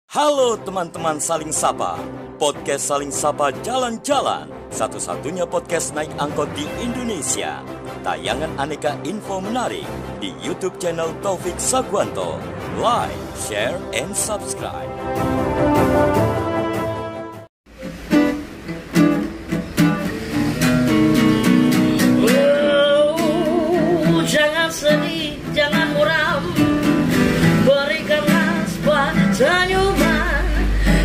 Halo teman-teman Saling Sapa, podcast Saling Sapa Jalan-Jalan, satu-satunya podcast naik angkot di Indonesia. Tayangan aneka info menarik di YouTube channel Taufik Sagwanto. Like, share, and subscribe. Jangan sedih, jangan muram, berikanlah sebuah senyuman.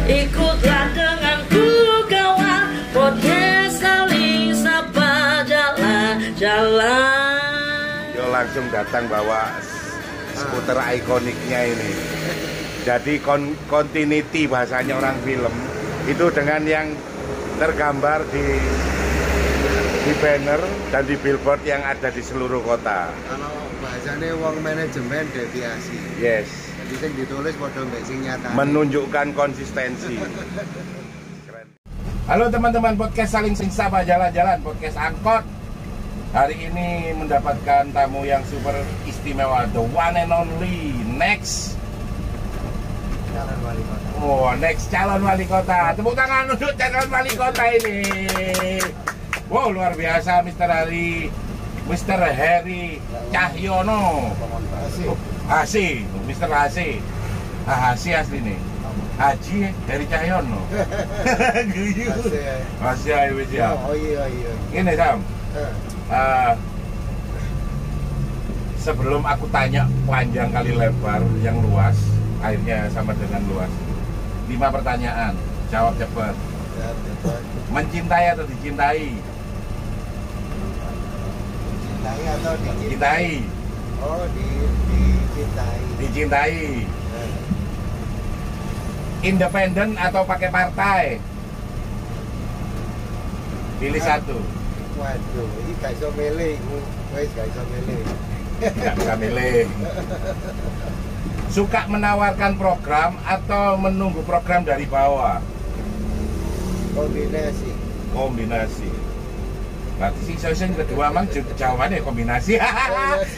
Ikutlah denganku kawan, podcast Saling Sapa Jalan-Jalan. Yo langsung datang bawa skuter ikoniknya ini. Jadi continuity bahasanya orang film itu dengan yang tergambar di banner dan di billboard yang ada di seluruh kota. Kalau bahasanya wong manajemen deviasi. Yes. Jadi sing ditulis padha mbek sing nyata. Menunjukkan konsistensi. Keren. Halo teman-teman podcast Saling Sapa Jalan-Jalan, podcast angkot. Hari ini mendapatkan tamu yang super istimewa, the one and only Next. Calon wali kota. Oh, Next calon wali kota. Tepuk tangan untuk calon wali kota ini. Wow, luar biasa Mr. Heri Cahyono. Hasi, Mr. Hasi. Hasi asli nih. Haji Heri Cahyono. Masih ayo wis ya. Oh iya. Ini Sam. Sebelum aku tanya panjang kali lebar yang luas, akhirnya sama dengan luas. 5 pertanyaan, jawab cepat. Ya, betul. Mencintai atau dicintai? Dicintai atau dicintai? Dicintai. Oh, dicintai. Dicintai. Independen atau pakai partai? Pilih satu. Waduh, ini gak iso milih, wis gak iso milih. Nggak bisa milih. Suka menawarkan program atau menunggu program dari bawah? Kombinasi. Berarti sing session kedua mang jawabannya kombinasi.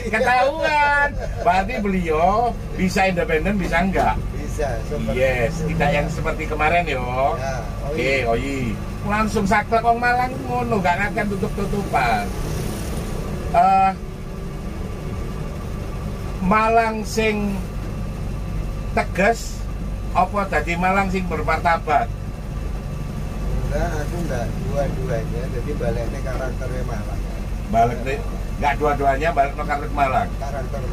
Ketahuan. Berarti beliau bisa independen, bisa enggak? Bisa. Yes, tidak yang seperti kemarin yo. Ya, Oke, oi. Langsung saklek wong Malang ngono, gak akan tutup-tutupan. Malang sing tegas apa dadi Malang sing bermartabat? Aku enggak dua-duanya, jadi baliknya karakternya Malang. Balik deh, nggak dua-duanya balik no karakter Malang.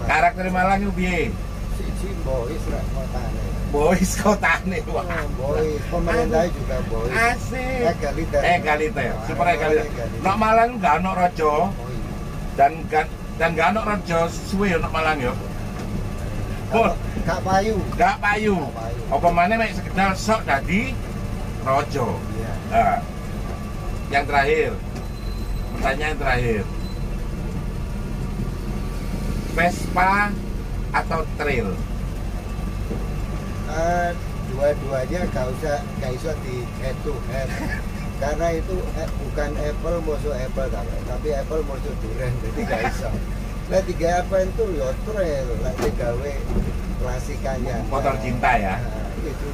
Karakter Malang itu piye? Siji boys lah kotane. Boys kotane, wah. Boys, pemerintah juga boys. Asik. Egaliter, super egaliter. Egaliter. Nok Malang nggak ono rojo Oh iya. dan nggak ono rojo suwe nok Malang yo. Gak payu. Gak payu. Apa mana mek sekedar sok dadi rojo. Iya. Nah, yang terakhir, pertanyaan terakhir, Vespa atau trail? Dua-duanya gak usah di head to head. Karena itu bukan Apple musuh Apple, tapi Apple musuh durian, jadi gak bisa. Nah, 3 apa itu ya trail, lagi gawe klasikannya. Motor cinta ya? Nah, itu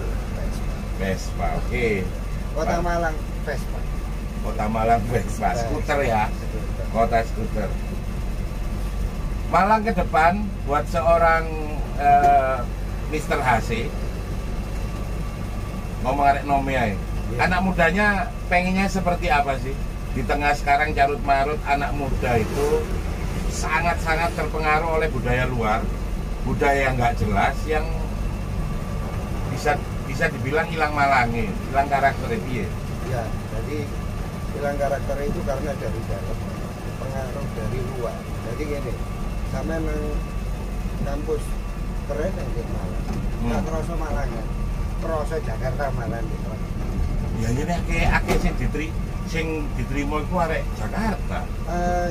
Vespa, oke. Kota Malang Vespa. Kota Malang Vespa, skuter ya? Kota skuter. Malang ke depan buat seorang Mr. Hasi, ngomong arek nomi ae. Anak mudanya pengennya seperti apa sih? Di tengah sekarang carut marut, anak muda itu sangat-sangat terpengaruh oleh budaya luar, budaya yang nggak jelas, yang bisa dibilang hilang Malangi, hilang karakter piye? Ya, jadi hilang karakter itu karena dari dalam, pengaruh dari luar. Jadi gini, sama nang kampus keren yang di Malang, nggak terasa Malang ya, terasa Jakarta Malang gitu. Ya ini akeh sing diterima itu arek Jakarta.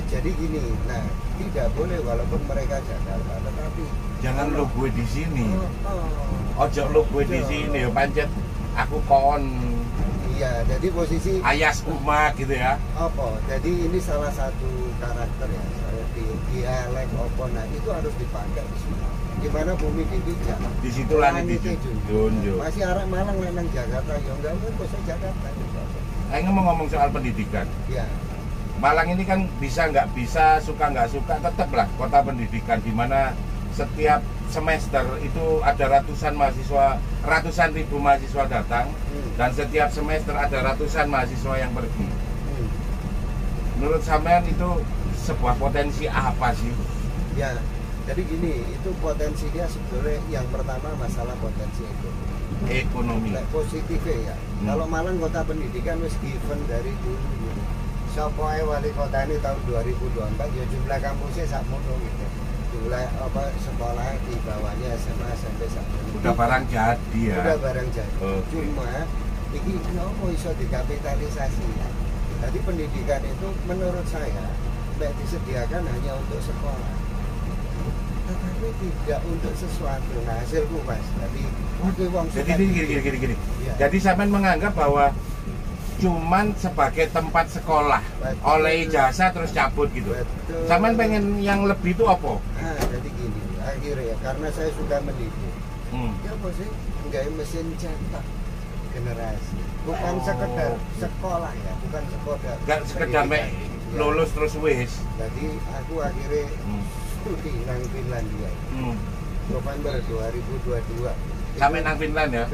Jadi gini, nah tidak boleh walaupun mereka Jakarta, tetapi Jangan lo gue di sini. Oh. Ojo lo gue di sini, pancet aku kon. Iya, jadi posisi Ayas Uma gitu ya. apa? Jadi ini salah satu karakter ya saya dialek apa, nah itu harus dipakai di sini. Gimana bumi dipijak? Di situ langit dijunjung. Masih arah Malang nang Jakarta, ya enggak usah Jakarta. Ayo ngomong soal pendidikan. Ya. Malang ini kan bisa nggak bisa, suka nggak suka, tetaplah kota pendidikan di mana setiap semester itu ada ratusan ribu mahasiswa datang dan setiap semester ada ratusan mahasiswa yang pergi. Menurut sampean itu sebuah potensi apa sih? Ya, jadi gini, itu potensinya sebetulnya yang pertama masalah potensi ekonomi. Positifnya ya. Kalau Malang kota pendidikan wis given dari dulu. Sapa ae wali kota ini tahun 2024 ya jumlah kampusnya sakmono gitu. Jumlah apa sekolah di bawahnya SMA sampai sakmono. Udah barang jadi ya. Udah barang jadi. Okay. Cuma iki nopo iso dikapitalisasi ya. Jadi pendidikan itu menurut saya disediakan hanya untuk sekolah, tetapi tidak untuk sesuatu. Nah hasilku mas, jadi gini. Ya. Jadi sampean menganggap bahwa cuman sebagai tempat sekolah, betul. Oleh ijazah terus cabut gitu. Betul. Sampean pengen yang lebih itu apa? Nah jadi gini, akhirnya karena saya sudah mendidik, ya apa sih nggak mesin cetak generasi, bukan sekedar sekolah ya, bukan sekedar lulus terus wis. Jadi aku akhirnya studi nang Finlandia. November 2022. Sampai nang Finland ya,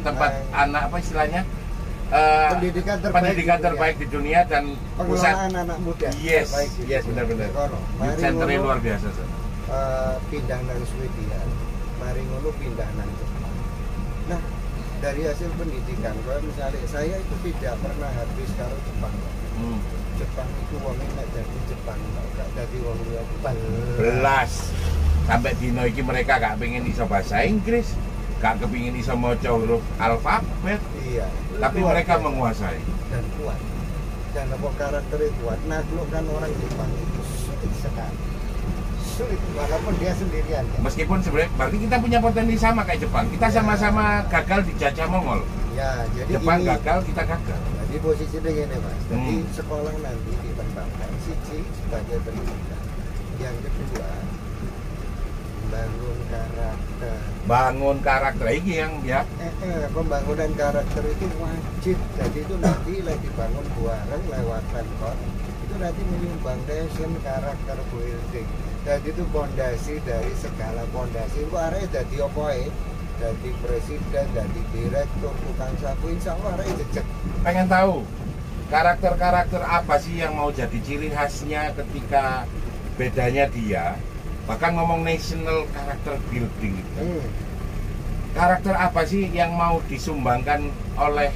tempat anak apa istilahnya? Pendidikan terbaik di dunia dan pengelolaan anak muda. Yes, benar-benar. Youth Center luar biasa. Pindah nang Swedia, mari ngono pindah nang Jepang. Nah, dari hasil pendidikan, kalau misalnya saya itu tidak pernah habis kalau Jepang. Jepang itu wongnya nggak jadi Jepang, nggak jadi wongnya belas. Sampai dino iki mereka gak pengen iso bahasa Inggris, gak kepingin iso maca huruf alfabet. Iya. Tapi mereka menguasai dan kuat. Dan apa karakternya kuat. Naklukkan orang Jepang itu sulit sekali. Sulit, walaupun dia sendirian. Ya. Meskipun sebenarnya berarti kita punya potensi sama kayak Jepang. Kita sama-sama gagal dijajah Mongol. Ya, jadi Jepang ini, gagal, kita gagal. Jadi posisinya gini mas. Jadi sekolah nanti dikembangkan siji sebagai pendidikan. Yang kedua, bangun karakter ini yang ya pembangunan karakter itu wajib. Jadi itu nanti lagi dibangun bareng lewat Pemkot itu nanti menyumbang desain karakter building. Jadi itu pondasi dari segala pondasi. Itu arahnya jadi opoe, jadi presiden, jadi direktur, tukang sapu, insya Allah arahnya jejak. Pengen tahu karakter-karakter apa sih yang mau jadi ciri khasnya ketika bedanya dia. Bahkan ngomong national character building gitu. Karakter apa sih yang mau disumbangkan oleh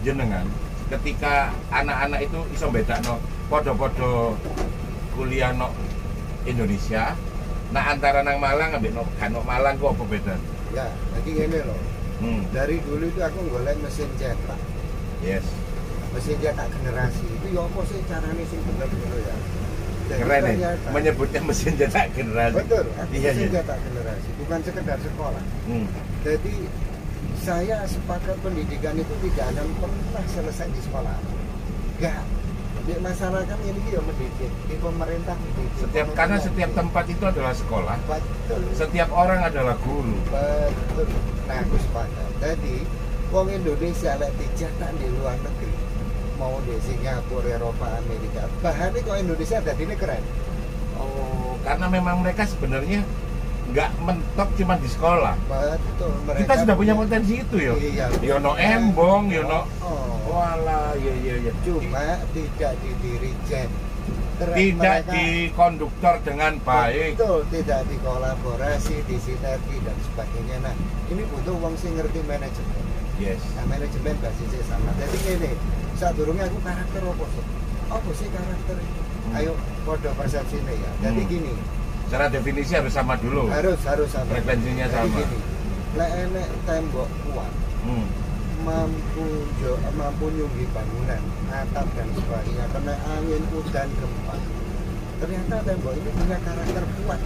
jenengan ketika anak-anak itu iso bedakno podo-podo kuliah no Indonesia, nah antara nang Malang ambek no Malang kok apa beda? Ya, jadi gini loh. Dari dulu itu aku golek mesin cetak. Yes. Mesin cetak generasi itu ya apa sih caranya sing bener gitu ya. Keren ya, menyebutnya mesin cetak generasi. Betul, iya, mesin cetak generasi, bukan sekedar sekolah. Jadi saya sepakat pendidikan itu tidak akan pernah selesai di sekolah. Enggak. Di masyarakat ini ya mendidik, di pemerintah mendidik. Karena setiap tempat itu adalah sekolah. Betul. Setiap orang adalah guru. Betul. Nah, aku sepakat. Jadi, wong Indonesia lek dicetak di luar negeri, mau di Singapura, Eropa, Amerika, bahannya kok Indonesia ada ini keren. Oh, karena memang mereka sebenarnya nggak mentok cuma di sekolah. Betul. Kita sudah punya potensi itu ya. Iya. Yono embong, Yono. Walah, iya. Cuma tidak didirijen. Tidak di konduktor dengan baik. Betul, tidak dikolaborasi, disinergi dan sebagainya. Nah, ini butuh wong sing ngerti manajemen. Yes. Nah, manajemen basisnya sama. Jadi ini saat durungnya aku karakter apa sih karakter itu? Ayo podo persepsinya ya. Jadi gini, secara definisi harus sama dulu. Harus sama. Frekuensinya sama. Jadi gini, lek enek tembok kuat, mampu nyunggi bangunan, atap dan sebagainya, kena angin, hujan, gempa. Ternyata tembok ini punya karakter kuat,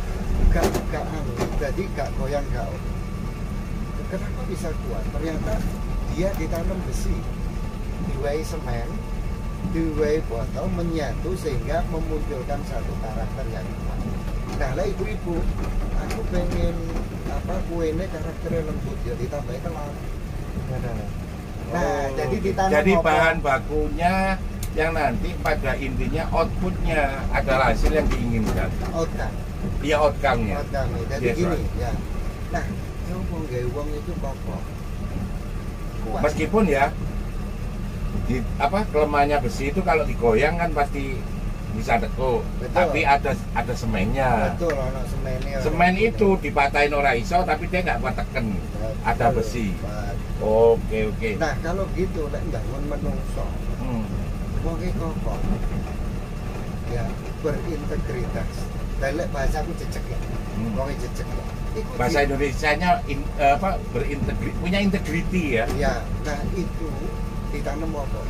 gak angin, jadi gak goyang gak. Kenapa bisa kuat? Ternyata dia ditanam besi, diwai semen, diwehi foto menyatu sehingga memunculkan satu karakter yang kuat. Nah lah ibu-ibu, aku pengen kuene karakternya lembut ya ditambahin telur. Nah, jadi ditanam jadi apa? bahan bakunya yang nanti pada intinya outputnya adalah hasil yang diinginkan. Outcome. Iya, outcome-nya. Outcome. Jadi Yes, gini right. ya. Nah, ngomong gawe wong itu kokoh. Kuat. Meskipun ya kelemahannya besi itu kalau digoyang kan pasti bisa dekuk. Betul. Tapi ada semennya. Betul, ono semene. Semen itu dipatahin ora iso tapi dia nggak kuat teken. Ada besi. Betul. Oke. Nah, kalau gitu lek bangun menungso, wong iki kokoh. Ya, berintegritas. Lek bahasa aku jejeg ya. Wong iki jejeg ya. Iku Bahasa Indonesianya punya integriti ya. Ya, nah itu ditanam apa?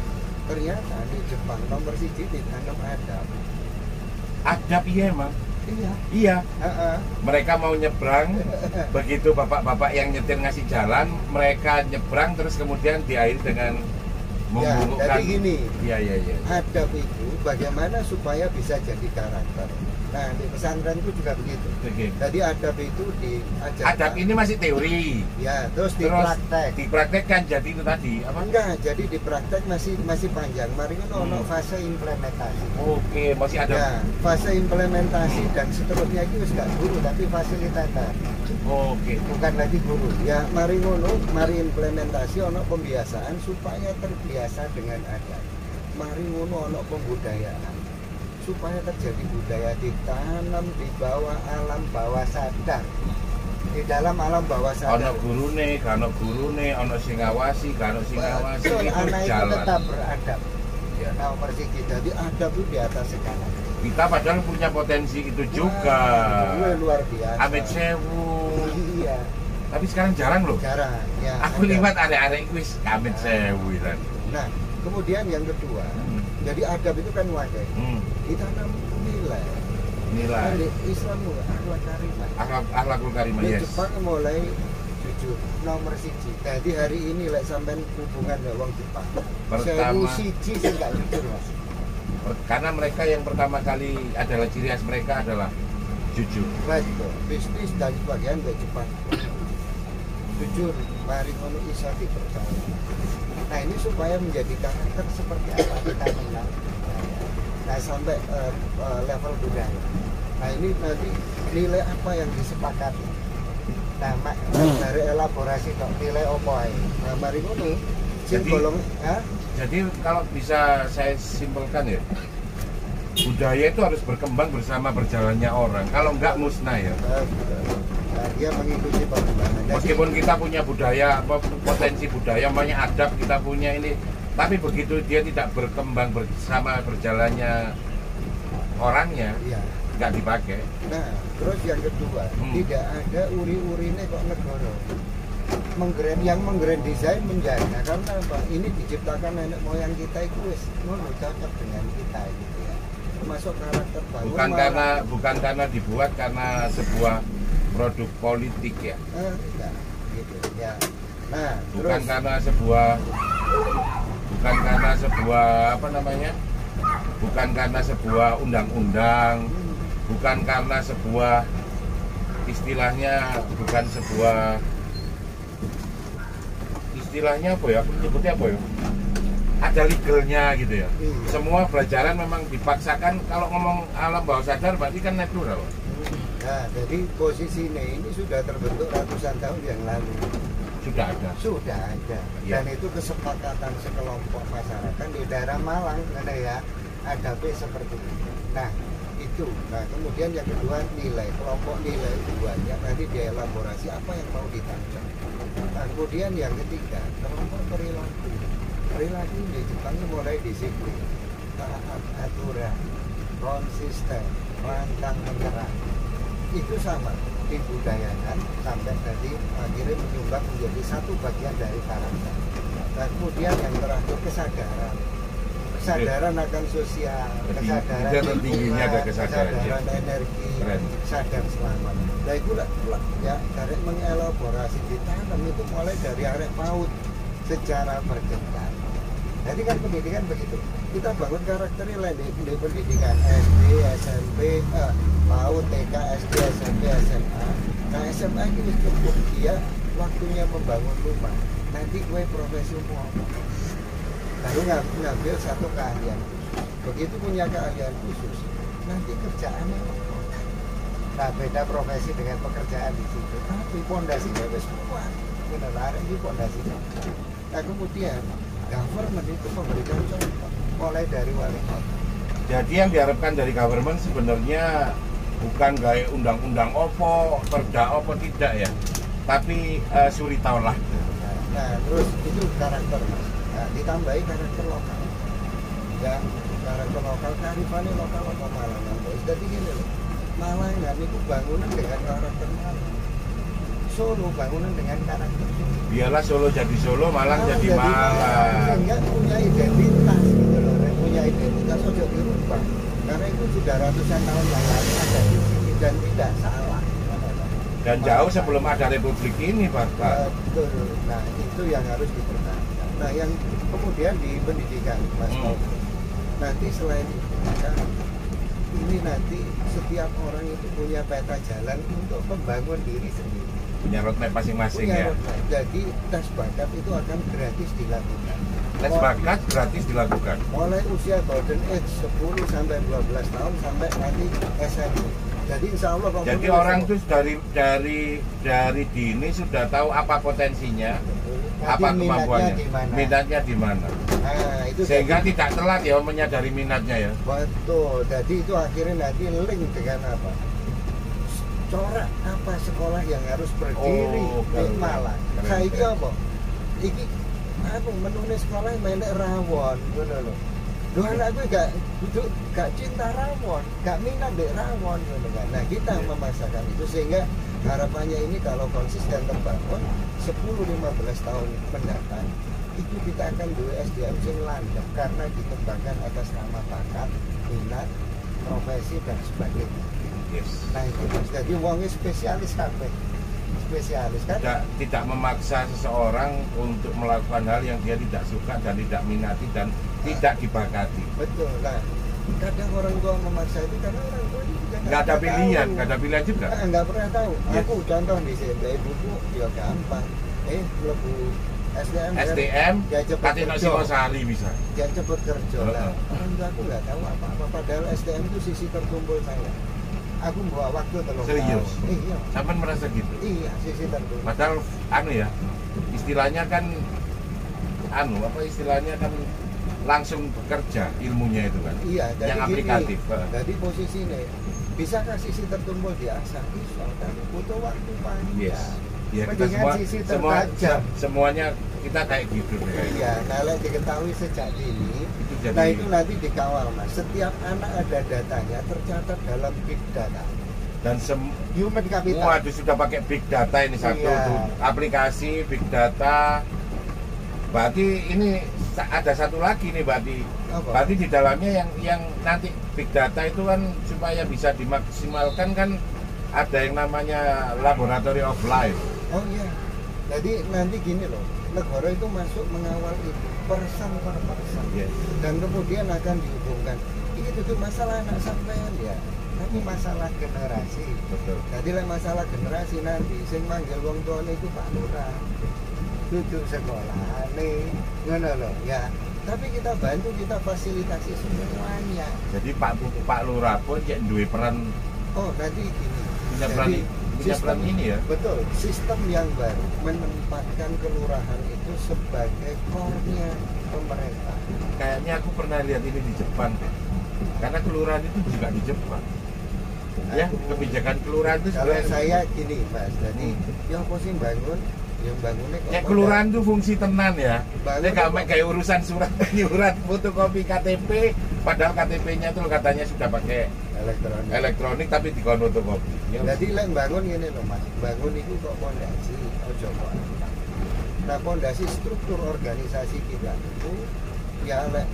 Ternyata di Jepang nomor 1 ditanam adab. Adab iya emang. Iya. Iya. Mereka mau nyebrang, begitu bapak-bapak yang nyetir ngasih jalan, mereka nyebrang terus kemudian diakhiri dengan Ya, memburukkan. jadi gini. Iya. Adab itu bagaimana supaya bisa jadi karakter. Nah, di pesantrenku juga begitu. Oke. Jadi adab itu diajarkan. Adab ini masih teori. Ya, terus dipraktek. Dipraktekkan jadi itu tadi apa? Enggak, jadi dipraktek masih panjang. Mari kan ono fase implementasi. Oke, masih ada. Ya, fase implementasi dan seterusnya itu gak guru tapi fasilitator. Oke. Bukan lagi guru. Ya, mari ngono, mari implementasi ono pembiasaan supaya terbiasa dengan adat. Mari ngono ono pembudayaan supaya terjadi budaya ditanam di bawah alam bawah sadar. Di dalam alam bawah sadar. Ono gurune, ono ono sing ngawasi, ono sing ngawasi Betul, itu anak itu jalan. tetap beradab. Ya. Nah, persis jadi adab itu di atas segala. Kita padahal punya potensi itu juga. Gue luar biasa. Amit sewu. Iya, Tapi sekarang jarang loh. jarang. Ya, Aku ada. lihat arek-arek wis amit sewu kan. Nah, kemudian yang kedua, jadi adab itu kan wadah. Ditanam nilai. Nilai. Di Islam akhlak karimah. Akhlakul karimah, Di yes. Jepang mulai jujur nomor 1. Jadi hari ini lek sampean hubungan ya wong Jepang. Pertama. 1 sing gak jujur Mas. Karena mereka yang pertama kali adalah ciri khas mereka adalah jujur. Betul. Bisnis dan sebagainya di Jepang. Jujur, mari ngono iso dipercaya. Nah, ini supaya menjadi karakter seperti apa kita menang. Nah, sampai level budaya. Nah, ini nanti nilai apa yang disepakati. Nah, dari elaborasi kok nilai apa ae. Nah, mari ngono sing Jadi- golong Jadi kalau bisa saya simpulkan ya, budaya itu harus berkembang bersama berjalannya orang. Kalau enggak musnah ya. Nah, dia mengikuti perkembangan. Jadi, Meskipun kita punya budaya, potensi budaya, banyak adab kita punya ini, tapi begitu dia tidak berkembang bersama berjalannya orangnya, iya. nggak dipakai. Nah, terus yang kedua, tidak ada uri-urine kok negara. Yang menggrand desain menjaga karena apa? Ini diciptakan nenek moyang kita itu wis ngono cocok dengan kita gitu ya. Termasuk karakter bangun. Bukan karena dibuat karena sebuah produk politik ya. Enggak, gitu ya. Nah, Bukan terus karena apa namanya? Bukan karena sebuah undang-undang, bukan karena sebuah istilahnya apa ya? Aku nyebutnya apa ya? Ada legalnya gitu ya. Iya. Semua pelajaran memang dipaksakan. Kalau ngomong alam bawah sadar berarti kan natural. nah, jadi posisinya ini sudah terbentuk ratusan tahun yang lalu. Sudah ada. Sudah ada. Ya. Dan itu kesepakatan sekelompok masyarakat di daerah Malang ada ya, ada seperti itu. Nah, itu. Nah, kemudian yang kedua nilai, kelompok nilai banyak nanti dielaborasi apa yang mau ditanam. Nah, kemudian yang ketiga, kelompok perilaku. Perilaku di Jepang itu mulai disiplin, taat aturan, konsisten, pantang menyerah. Itu sama dibudayakan sampai tadi akhirnya menyumbang menjadi satu bagian dari karakter. Dan kemudian yang terakhir kesadaran akan sosial, kesadaran tertingginya ada kesadaran, ya. energi, Keren. sadar selamat. Nah itu lah ya dari mengelaborasi ditanam itu mulai dari arek PAUD secara berjenjang. Jadi kan pendidikan begitu. Kita bangun karakternya lah di pendidikan SD, SMP, PAUD, TK, SD, SMP, SMA. Nah SMA itu cukup dia waktunya membangun rumah. Nanti gue profesi mau apa? Baru ngambil satu keahlian. Begitu punya keahlian khusus, nanti kerjaannya apa? Nah beda profesi dengan pekerjaan di situ. Tapi pondasinya wis kuat. Benar ini pondasinya. Nah kemudian government itu memberikan contoh mulai dari wali kota. Jadi yang diharapkan dari government sebenarnya bukan gaya undang-undang opo, perda opo tidak ya, tapi suri taulah. Nah terus itu karakter mas. Nah, ditambahi karakter lokal. Ya karakter lokal, kearifannya lokal apa Malangan. Jadi gini loh, Malangan itu bangunan dengan karakter Malang. Solo bangunan dengan karakter Solo. Biarlah Solo jadi Solo, Malang jadi Malang. Sehingga punya identitas gitu loh, punya identitas ojo dirubah. Karena itu sudah ratusan tahun yang lalu ada di sini dan tidak salah. Dan jauh sebelum ada Republik ini, Pak. Betul. Nah itu yang harus dipertahankan. Nah yang kemudian di pendidikan, Mas Taufik. Nanti selain itu, ini nanti setiap orang itu punya peta jalan untuk membangun diri sendiri. Punya roadmap masing-masing ya. Roadmap. Jadi tes bakat itu akan gratis dilakukan. Tes bakat gratis dilakukan. Mulai usia golden age 10 sampai 12 tahun sampai nanti SMP. Jadi insya Allah jadi orang tuh dari dini sudah tahu apa potensinya, apa kemampuannya, minatnya di mana. Nah, itu sehingga jadi, tidak telat ya menyadari minatnya ya. Betul. Jadi itu akhirnya nanti link dengan apa? Corak apa sekolah yang harus berdiri di Malang. Saiki apa? Iki aku menulis sekolah menek rawon, ngono lho. Loh anak gue gak cinta rawon, gak minat dek rawon gitu kan. Nah kita memasakkan itu sehingga harapannya ini kalau konsisten terbangun 10-15 tahun mendatang itu kita akan dua SDM sing landep karena dikembangkan atas nama bakat, minat, profesi dan sebagainya. Yes. Nah itu mas, jadi wongnya spesialis sampai spesialis kan? Tidak memaksa seseorang untuk melakukan hal yang dia tidak suka dan tidak minati dan tidak dibakati. Betul lah. Kadang orang tua memaksa itu karena orang tua juga nggak ada pilihan, nggak ada pilihan juga. Nggak pernah tahu. Yes. Aku contoh di sini, ibuku ya gampang. Lebih SDM, Katino Singosari bisa. Dia cepet kerja lah. Orang tua aku nggak tahu apa-apa. Padahal SDM itu sisi terkumpul saya. Aku bawa waktu terlalu serius. Iya. Sampai merasa gitu. Iya, sisi terkumpul. Padahal ya, istilahnya kan apa istilahnya kan langsung bekerja ilmunya itu kan. Iya, jadi yang aplikatif. Jadi posisinya bisakah sisi terkumpul diasah? Bisa, tapi butuh waktu panjang. Yes. Ya, kita semuanya kita kayak gitu. Iya, kalau diketahui sejak dini, nah itu nanti dikawal mas. Setiap anak ada datanya tercatat dalam big data. Dan human capital. Waduh sudah pakai big data ini satu aplikasi big data. Berarti ini ada satu lagi nih berarti. Apa? Berarti di dalamnya yang nanti big data itu kan supaya bisa dimaksimalkan kan ada yang namanya laboratory of life. Oh iya. Jadi nanti gini loh, negara itu masuk mengawal itu persen per persen. Yes. Dan kemudian akan dihubungkan. Ini tuh masalah anak sampean ya, tapi masalah generasi. Betul. Jadi lah masalah generasi nanti, sing manggil wong tuane itu Pak Lurah. Duduk sekolah nih, ngono loh ya. Tapi kita bantu, kita fasilitasi semuanya. Jadi Pak Lurah pun ya duwe peran. Oh nanti gini. Punya peran ini ya. Betul. Sistem yang baru menempatkan kelurahan itu sebagai core-nya pemerintah. Kayaknya aku pernah lihat ini di Jepang deh. Karena kelurahan itu juga di Jepang. Ya, kebijakan kelurahan itu kalau saya gini mas, jadi yang posisi bangun, yang bangunnya ya kelurahan itu fungsi tenan ya. Ini gak kayak urusan surat iuran fotokopi KTP, padahal KTP-nya itu katanya sudah pakai elektronik tapi dikon fotokopi. Ya, jadi lek bangun gini loh mas, bangun itu kok pondasi, ojo kok. Nah pondasi struktur organisasi kita itu ya lek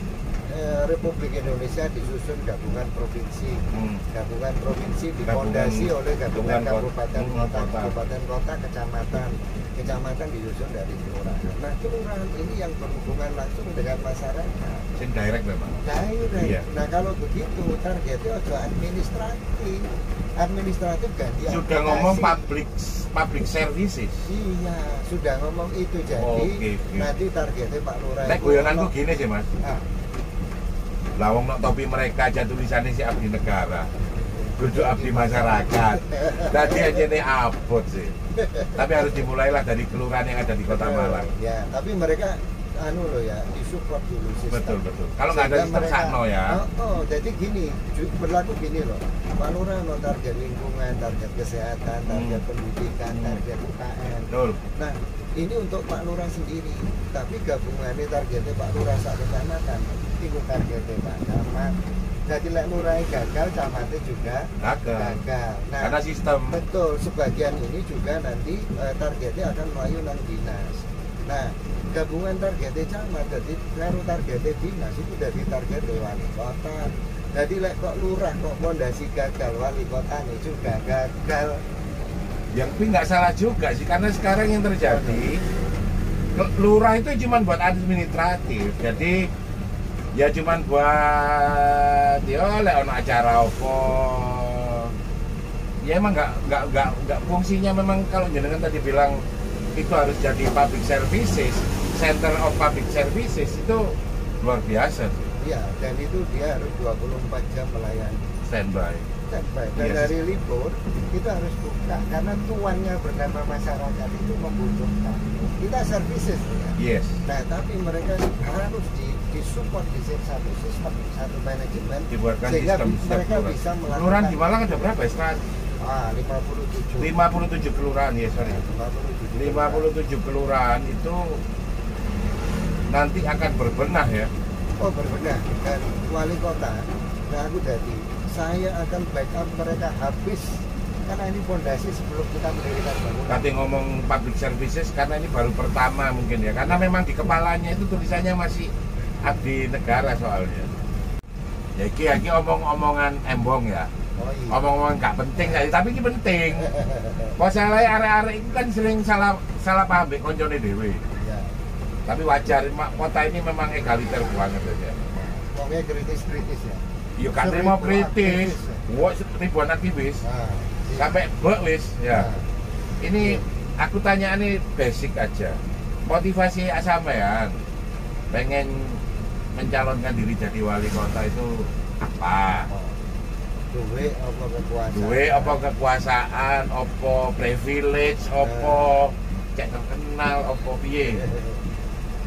Republik Indonesia disusun gabungan provinsi, gabungan provinsi dipondasi oleh gabungan kabupaten kota, kecamatan. kecamatan disusun dari kelurahan. Nah, kelurahan ini yang berhubungan langsung dengan masyarakat. Sing direct memang. Direct. Iya. Nah, kalau begitu targetnya ojo administratif. Administratif ganti Sudah aplikasi. ngomong public services. Iya, sudah ngomong itu. Jadi Oke. nanti targetnya Pak Lurah. Nek guyonanku gini sih Mas. Ah, Lawang nok topi mereka aja tulisannya si abdi negara. Kudu abdi masyarakat. Tadi aja nih abot sih. Tapi harus dimulailah dari kelurahan yang ada di Kota Malang. Ya, tapi mereka loh ya, disupport dulu sistem. Betul. Kalau nggak ada Sehingga sistem sakno ya. jadi gini, berlaku gini loh. Pak Lurah no target lingkungan, target kesehatan, target pendidikan, target UKM. Betul. Nah, ini untuk Pak Lurah sendiri. Tapi gabungannya targetnya Pak Lurah sak kecamatan. Itu targetnya Pak Camat. Jadi lek lurah gagal, camatnya juga gagal. Nah, Karena sistem. betul, sebagian ini juga nanti targetnya akan melayu nang dinas. Nah, gabungan targetnya camat, jadi kalau targetnya dinas itu dari target wali kota. Jadi lek kok lurah kok pondasi gagal, wali kota ini juga gagal. Yang tapi nggak salah juga sih, karena sekarang yang terjadi lurah itu cuma buat administratif. Jadi ya cuman buat ya lek ono acara apa ya emang nggak fungsinya. Memang kalau jenengan tadi bilang itu harus jadi public services, center of public services, itu luar biasa sih. Iya, dan itu dia harus 24 jam melayani Standby. dan Yes. dari libur kita harus buka karena tuannya bernama masyarakat itu membutuhkan kita services ya. Yes. Nah, tapi mereka harus disupport di satu sistem, satu manajemen Dibuatkan sehingga sistem mereka bisa melakukan. kelurahan di Malang ada berapa ya? 57 57 kelurahan ya, sorry. 57 kelurahan itu nanti akan berbenah ya. Oh, berbenah. Dan wali kota, nah aku jadi saya akan backup mereka habis karena ini fondasi sebelum kita mendirikan bangunan. Nanti ngomong public services karena ini baru pertama mungkin ya. Karena memang di kepalanya itu tulisannya masih abdi negara soalnya. Ya iki omong-omongan embong ya. Oh iya. Omong-omongan gak penting tapi ini penting. Masalahnya arek-arek itu kan sering salah paham mbek koncone dhewe. Ya. Tapi wajar, kota ini memang egaliter banget aja. Pokoknya kritis-kritis ya. Yuk kan terima kritis. Wah, ribuan aktivis. Nah, Sampai bek wis ya. Nah. Ini aku tanya ini basic aja. Motivasi sampean pengen mencalonkan diri jadi wali kota itu apa? duwe apa kekuasaan? Duwe apa kekuasaan, apa privilege, apa cek terkenal, apa piye?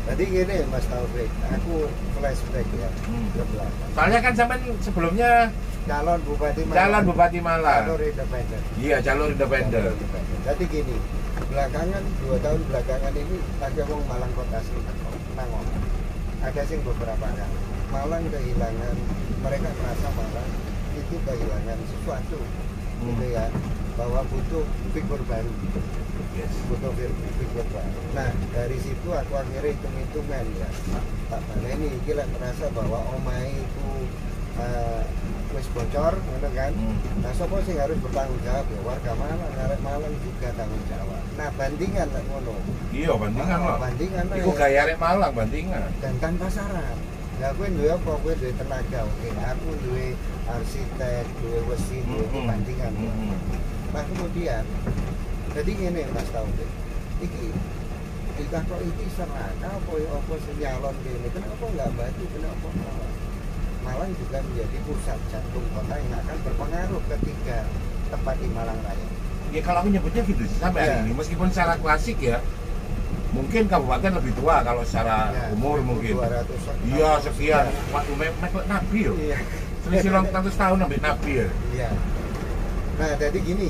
Jadi gini Mas Taufik, aku flashback ya ke belakang. Soalnya kan sampean sebelumnya Calon Bupati Malang. calon Bupati Malang. Jalur independen. Iya, jalur independen. Jadi gini, belakangan 2 tahun belakangan ini ada wong Malang Kota sing nangong. Ada sing beberapa kali. Malang kehilangan, mereka merasa Malang itu kehilangan sesuatu, gitu ya, bahwa butuh figur baru, Yes. butuh figur baru. Nah dari situ aku akhirnya hitung-hitungan ya, tak baleni iki lek merasa bahwa omahe itu wis bocor, gitu kan? Nah sapa sing harus bertanggung jawab ya warga Malang, arek Malang juga tanggung jawab. Nah bandingan lek ngono. Iya, bandingan loh. Bandingan Iku gaya arek Malang bandingan. dan tanpa syarat. Lah kowe duwe apa? Kowe duwe tenaga. Oke, aku duwe arsitek, duwe wesi, duwe bandingan. Nah kemudian jadi ngene Mas Taufik. Iki kok iki seraka apa ya apa sing nyalon kene. Kenapa enggak Batu? Kenapa Malang? Malang juga menjadi pusat jantung kota yang akan berpengaruh ketika tempat di Malang Raya. Ya kalau aku nyebutnya gitu sih sampai hari ini, meskipun secara klasik ya mungkin kabupaten lebih tua kalau secara umur mungkin. 200 Iya sekian. Waktu mepet Nabi yo. Iya. Selisih 200 tahun sampai Nabi ya. Iya. Nah jadi gini,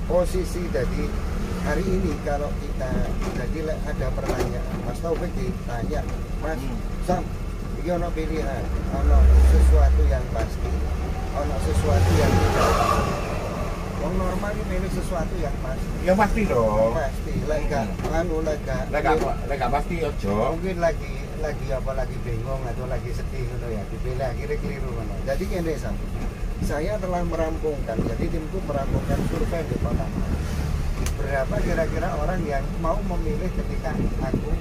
posisi dari hari ini kalau kita jadi ada pertanyaan, Mas Taufik ditanya, Mas Sam, ini ono pilihan, ono sesuatu yang pasti, ono sesuatu yang tidak. Wong normal ini milih sesuatu yang pasti. Ya pasti dong. Pasti, lega, Lega pasti ojo. mungkin lagi apa lagi bingung atau lagi sedih gitu ya, dipilih akhirnya keliru mana. Jadi gini Sam, saya telah merampungkan, jadi timku merampungkan survei di Kota Malang. berapa kira-kira orang yang mau memilih ketika aku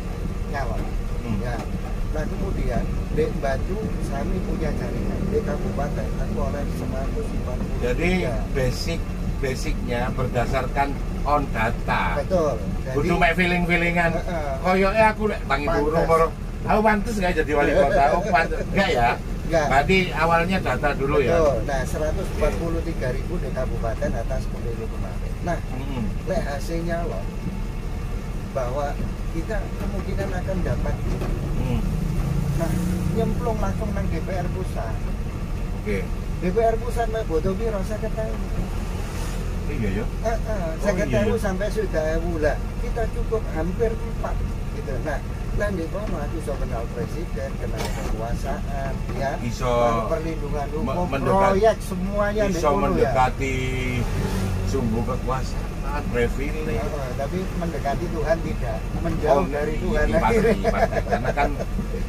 nyalon. Ya. Nah kemudian di Batu kami punya jaringan di kabupaten aku oleh 140. Jadi basicnya berdasarkan on data. Betul. Kudu mek feeling-feelingan. Koyoke aku lek tangi burung moro. Aku pantes nggak jadi wali kota? Oh, enggak ya? Enggak. Berarti awalnya data dulu ya. Betul. Nah, 143.000 di kabupaten atas pemilu kemarin. Nah, lek hasilnya loh bahwa kita kemungkinan akan dapat. Nah, nyemplung langsung nang DPR pusat. Oke. DPR pusat mek bodo piro 50.000. Iya ya. Heeh, 50.000 sampai sudah lah. Kita cukup hampir 4 gitu. Nah, lan di kono aku iso kenal presiden, kenal kekuasaan, ya. Iso perlindungan hukum, proyek semuanya di iso kono ya. mendekati sumbu kekuasaan, privilege. Tapi mendekati Tuhan tidak, menjauh dari Tuhan pasti. Karena kan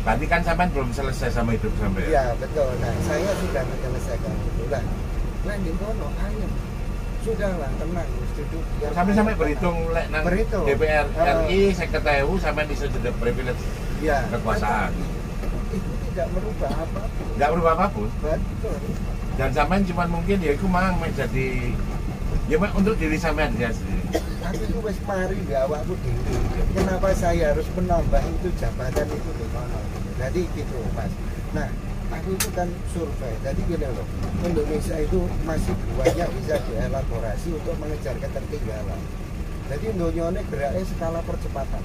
berarti kan sampean belum selesai sama hidup sampean. Iya, betul. Nah, saya sudah menyelesaikan itu lah. Lan di kono ayo. Sudahlah, tenang, duduk. Sampai berhitung lek nang Berhitung. DPR RI 50.000 sampean iso jadi privilege ya, kekuasaan. Itu tidak merubah apapun. Enggak berubah apapun. Betul. Dan sampean cuma mungkin ya iku mang jadi ya untuk diri sampean ya sendiri. Aku itu wis mari ya awakku dhewe. Kenapa saya harus menambah itu jabatan itu di mana? Jadi gitu, Mas. Nah, aku itu kan survei, jadi gini loh, Indonesia itu masih banyak bisa dielaborasi untuk mengejar ketertinggalan. Jadi dunia geraknya skala percepatan,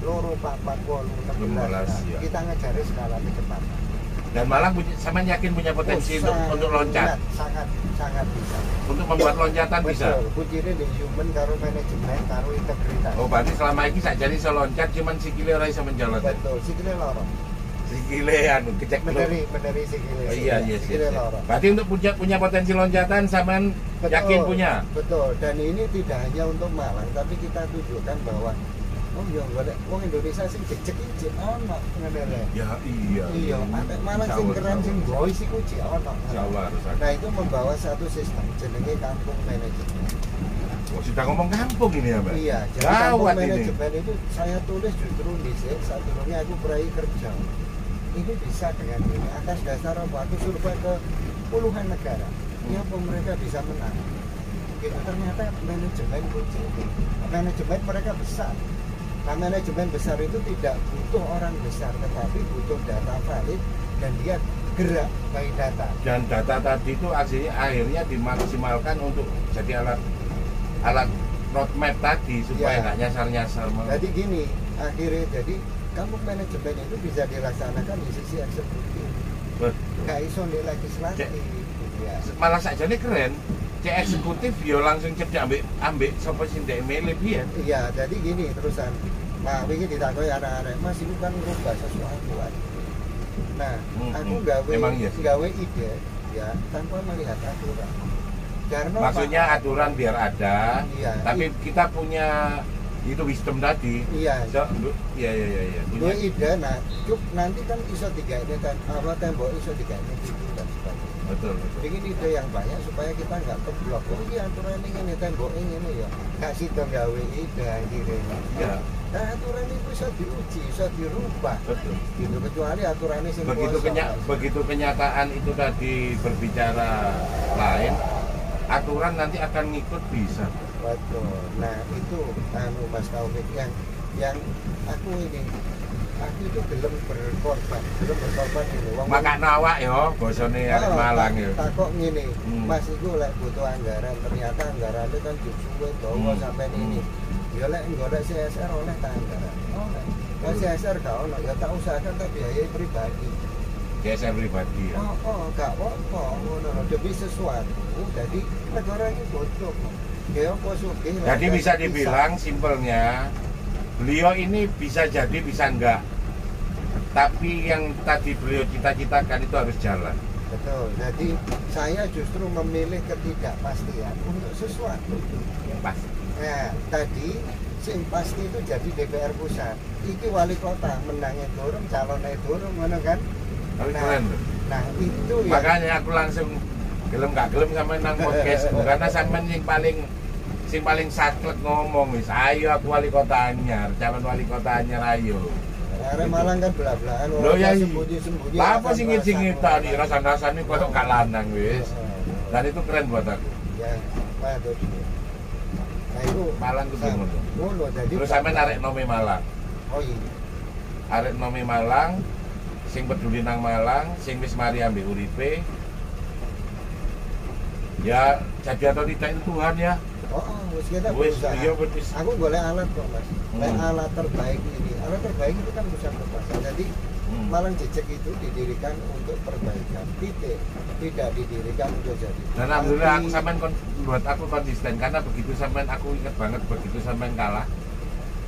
loro 4, 16, ya. kita ngejar skala kecepatan. Dan malah sampean yakin punya potensi untuk loncat. Sangat bisa. Untuk membuat loncatan bisa. Betul, kuncinya di human karo manajemen karo integritas. Oh, berarti selama ini sakjane iso loncat cuman sikile ora iso menjolot. Betul, sikile loro. Sikile anu kecek dulu. Meneri sikile. Oh, iya sikile loro. Berarti untuk punya potensi loncatan sampean yakin punya. Betul, dan ini tidak hanya untuk Malang, tapi kita tunjukkan bahwa oh iya golek wong Indonesia sing cek-cek ono ngene. Ya iya. Iya, sampai Malang sing keren sing boys iku cek ono. Insyaallah harus ada. Nah, itu membawa satu sistem jenenge kampung manajemen. Oh, sudah ngomong kampung ini ya, Mbak? Iya, jadi kampung manajemen itu saya tulis justru di sebelumnya aku pernah kerja. Ini bisa dengan ini atas dasar apa? Aku survei ke puluhan negara. Ini apa mereka bisa menang? Itu ternyata manajemen kunci. Manajemen mereka besar. Nah, manajemen besar itu tidak butuh orang besar, tetapi butuh data valid dan dia gerak by data. Dan data tadi itu akhirnya dimaksimalkan untuk jadi alat roadmap tadi supaya nggak nyasar-nyasar. Jadi gini, akhirnya jadi kampung manajemen itu bisa dilaksanakan di sisi eksekutif. Gak iso di legislatif. Ya. Malah saja ini keren. Cek eksekutif yo langsung cedak ambek sapa sing ndek milih piye. Iya, jadi gini terusan. Nah, wingi ditakoni anak-anak, Mas itu kan ngubah sesuatu kan. Nah, aku gawe ide ya tanpa melihat aturan. Karena maksudnya aturan biar ada, iya, tapi kita punya itu wisdom tadi. Iya. Iya. Punya ide, nah, nanti kan iso digawe tembok iso digawe itu dan sebagainya. Betul. Bikin ide yang banyak supaya kita nggak keblok. Oh iya aturan ini tembok ini ya. Kasih gawe ide akhirnya. Ya. Nah, aturan itu bisa diuji, bisa dirubah. Betul. Gitu, kecuali aturan ini begitu kenyataan itu tadi berbicara lain, aturan nanti akan ngikut bisa. Betul. Nah, itu Mas Taufik yang aku itu belum berkorban ini. Maka nawak ya, bosone arek Malang ya. Takok ngene, Mas iku lek butuh anggaran, ternyata anggarannya kan suwe dawa sampai ini. Ya lek golek CSR oleh ta anggaran. Oleh. Kalau CSR gak ono, ya tak usahakan tak biaya pribadi. CSR pribadi ya. Gak apa-apa, ngono demi sesuatu. Jadi negara ini bodoh. Ya apa sugih. Jadi bisa dibilang simpelnya beliau ini bisa jadi bisa enggak, tapi yang tadi beliau cita-citakan itu harus jalan. Betul, jadi saya justru memilih ketidakpastian untuk sesuatu yang pasti. Nah, tadi sing pasti itu jadi DPR pusat. Iki wali kota menangnya turun, calonnya turun, mana kan? Keren. Nah itu makanya aku langsung gelem gak gelem sama nang podcast karena sampean yang paling sing paling saklek ngomong wis, ayo aku wali kota Anyar, calon wali kota Anyar ayo. Arek Malang kan belak-belakan Lho ya sembunyi-sembunyi. lah apa sing ngita nih rasan-rasane kok gak lanang wis. Dan itu keren buat aku. Ya, patut. Nah itu Malang kudu ngono. Ngono jadi. Terus sampean arek nome Malang. Oh iya. Arek nome Malang sing peduli nang Malang, sing wis mari ambek uripe. Ya jadi atau tidak itu Tuhan ya. Wis kita Wis berusaha. iya wis. Aku boleh alat kok Mas. Alat terbaik ini. Alat terbaik itu kan pusat kekuasaan. Jadi Malang Jejek itu didirikan untuk perbaikan, titik. Tidak didirikan untuk jadi. Dan alhamdulillah aku sampean buat aku konsisten karena begitu sampean aku ingat banget begitu sampean kalah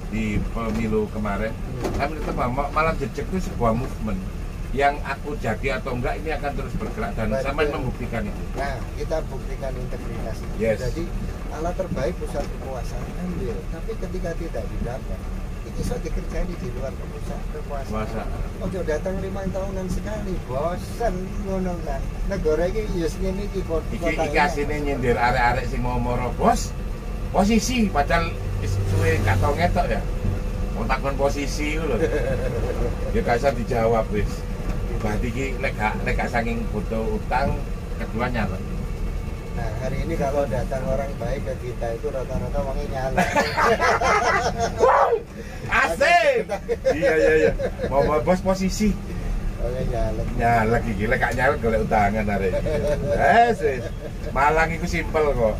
di pemilu kemarin. Kami tetap Malang Jejek itu sebuah movement yang aku jadi atau enggak ini akan terus bergerak dan sampean membuktikan itu. Nah, kita buktikan integritas. Yes. Jadi alat terbaik pusat kekuasaan ambil, tapi ketika tidak didapat, itu bisa dikerjain di luar pusat kekuasaan. Ojo datang 5 tahunan sekali, bosan ngono kan. Negara iki ya ngene iki kok. Iki asine nyindir arek-arek sing mau moro bos. Posisi padahal wis suwe gak tau ngetok ya. Mau takon posisi lho. Ya gak usah dijawab wis. Berarti iki lek gak saking butuh utang kedua nyala. Nah, hari ini kalau datang orang baik ke kita itu rata-rata uangnya nyala. Asik. Iya. Mau bos posisi. Uangnya nyala. Nyala iki lek gak nyala golek utangan arek. Wis. Malang iku simpel kok.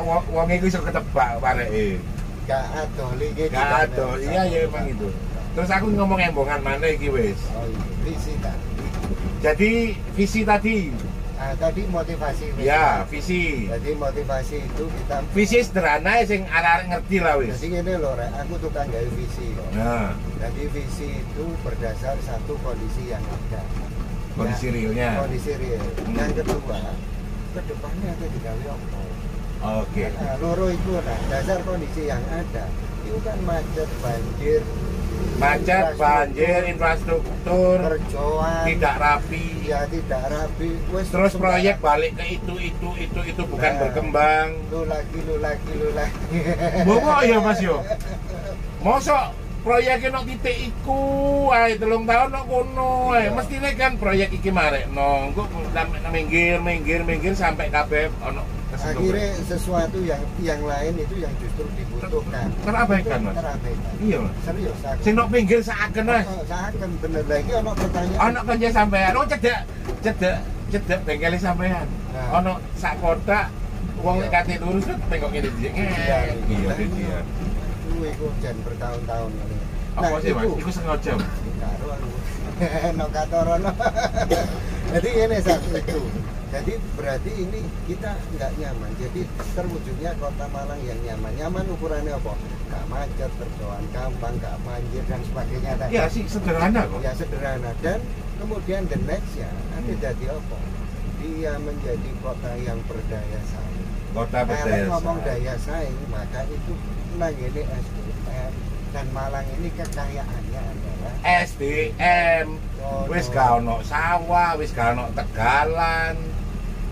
Wong iku iso ketebak areke. Gak adol iki. Gak adol. Iya ya emang itu. Terus aku ngomong embongan mana iki wis. Oh, visi tadi. Jadi visi tadi. Tadi motivasi. Ya, visi. Jadi motivasi itu kita Visi sederhana sing arek-arek ngerti lah wis. Jadi ini loh, Rek, aku tukang gawe visi loh. Nah, Jadi visi itu berdasar satu kondisi yang ada. kondisi Ya, realnya. Kondisi real. Yang kedua, kedepannya ada digawe apa? Oke. Nah, loro itu nah, dasar kondisi yang ada. Itu kan macet, banjir, Macet, banjir, infrastruktur, kerjaan, tidak rapi. ya tidak rapi. Wes, Terus sembarang. proyek balik ke itu bukan Nah. berkembang. Lu lagi. Bawa ya Mas yo. Mosok proyeknya nok titik iku ae 3 tahun nok kono ae. Mestine kan proyek iki marekno. Engko minggir sampai kabeh ono Akhirnya sesuatu yang lain itu yang justru dibutuhkan. terabaikan Mas. Terabaikan. Iya Mas. Serius. Sing nok pinggir seaken Mas. Seakan bener lagi ono pertanyaan. Ono kerja sampean. Oh cedek bengkele sampean. Nah. Ono sak kotak wong nek kate lurus kan tengok ngene dhisik. Iya dia. Iku jan bertahun-tahun ini. Apa sih Mas? Iku sengaja. Mas. Karo aku. No katorono. Jadi ini satu itu. Jadi berarti ini kita nggak nyaman. Jadi terwujudnya kota Malang yang nyaman. Nyaman ukurannya apa? Gak macet, terjauhan gampang, gak banjir dan sebagainya. Ya sih sederhana kok. Ya sederhana. Dan kemudian the next ya nanti jadi apa? Dia menjadi kota yang berdaya saing. Kota Kalau berdaya ngomong saing. daya saing, maka itu nang ini SDM dan Malang ini kekayaannya adalah SDM. Wis gak ono sawah, wis gak ono tegalan.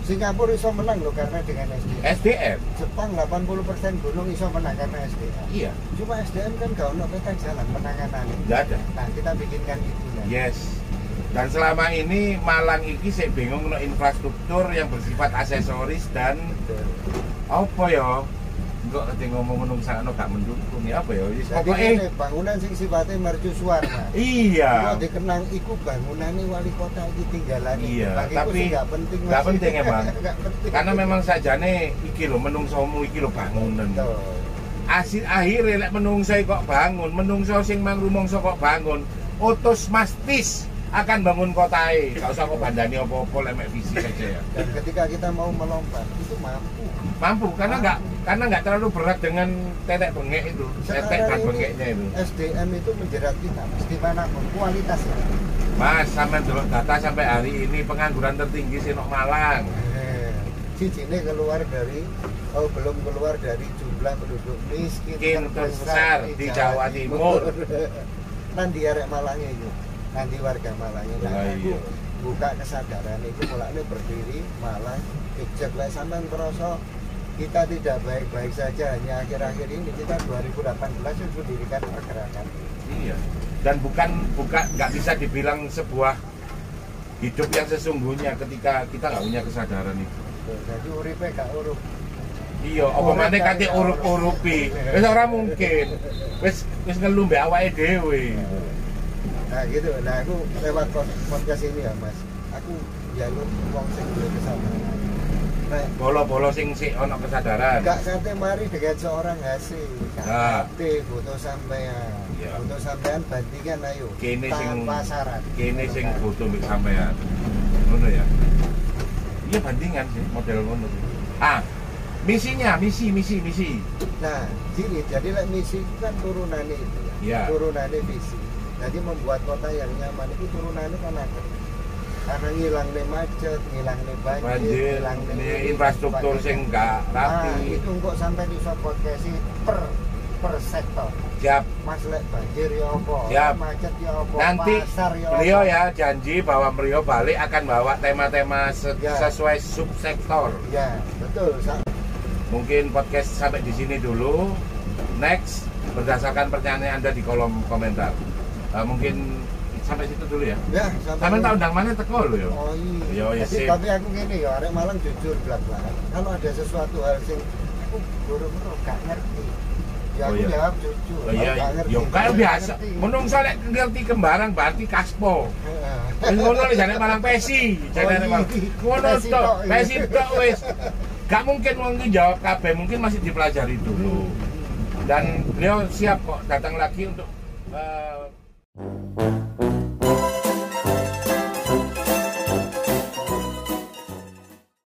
Singapura iso menang loh karena dengan SDM. SDM. Jepang 80% gunung iso menang karena SDM. Iya, Cuma SDM kan gak ono peta jalan penanganannya. enggak ada. Nah kita bikinkan itu. Yes. Dan selama ini Malang iki sik bingung no infrastruktur yang bersifat aksesoris dan apa ya? Enggak kate ngomong ngono sakno gak mendukung ya apa ya? Wis Jadi pokoke ini bangunan sing sifatnya mercusuar Mas. iya. Kalau dikenang iku bangunannya wali kota iki tinggalan. Iya, Bagiku tapi sih nggak penting. nggak Mas. penting emang. Nggak penting. Karena memang sajane iki lho menungsomu iki lho bangunan. Betul. Akhirnya lek menungso kok bangun, menungso sing mang rumangsa kok bangun, otomatis akan bangun kotae. Gak usah kok bandani apa-apa lek mek visi saja ya. Dan ketika kita mau melompat itu mampu. Mampu karena nggak terlalu berat dengan tetek bengek itu, tetek dan bengeknya itu. SDM itu menjerat kita Mas dimanapun kualitasnya. Mas, sampai delok data sampai hari ini pengangguran tertinggi sih nok Malang. Cicine belum keluar dari jumlah penduduk miskin terbesar di Jawa Timur. Nanti arek Malangnya itu, nanti warga Malangnya. Nah, Oh, aku iya. buka kesadaran itu mulanya berdiri Malang, Jejak lah sampean kerasa kita tidak baik-baik saja, hanya akhir-akhir ini kita 2018 sudah mendirikan pergerakan. Iya. Dan nggak bisa dibilang sebuah hidup yang sesungguhnya ketika kita nggak punya kesadaran itu. Jadi uripe gak urup. Iya, apa maneh kate urup-urupi. Wis ora mungkin. Wis ngelu mbek awake dhewe. Nah gitu. Nah aku lewat podcast ini ya Mas. Aku jalur wong sing duwe kesadaran. Nah, Bolo-bolo sing sik ana kesadaran. gak kate mari dengan seorang hasil. Nah. Kate foto sampean. Iya. Foto sampean bandingkan ayo. Kene sing tanpa syarat. Kene sing foto mbek sampean. Ngono ya. Iya bandingan sih model ngono. Misinya, misi. Nah, jadi misi itu kan turunannya itu ya. Iya. Turunannya visi. Jadi membuat kota yang nyaman itu turunannya kan ada. Karena ngilangnya macet, ngilangnya banjir, ini infrastruktur sing gak rapi. Itu kok sampai di podcast per sektor. Siap. Mas lek banjir ya apa? Siap. Macet ya apa? Nanti Pasar ya beliau apa? ya janji bahwa beliau balik akan bawa tema-tema Ya. sesuai subsektor. Ya, betul. Mungkin podcast sampai di sini dulu. Next, berdasarkan pertanyaan Anda di kolom komentar. Mungkin sampai situ dulu ya. Ya, Sampai tak undang mana teko lho ya. Oh iya. Iya, Jadi, sip. tapi aku gini ya, arek Malang jujur belak-belakan. Kalau ada sesuatu hal sing aku buru-buru gak ngerti. Ya aku Oh, iya. jawab jujur. Oh iya, Aku gak ngerti. yo kayak Gak biasa. ngerti. Menungso lek ngerti kembarang berarti kaspo. Heeh. Wis ngono lho jane Malang Pesi. Jane iya. Malang. Ngono Pesi tok. tok, iya. Pesi tok wis. Gak mungkin wong iki jawab kabeh, mungkin masih dipelajari dulu. Dan beliau siap kok datang lagi untuk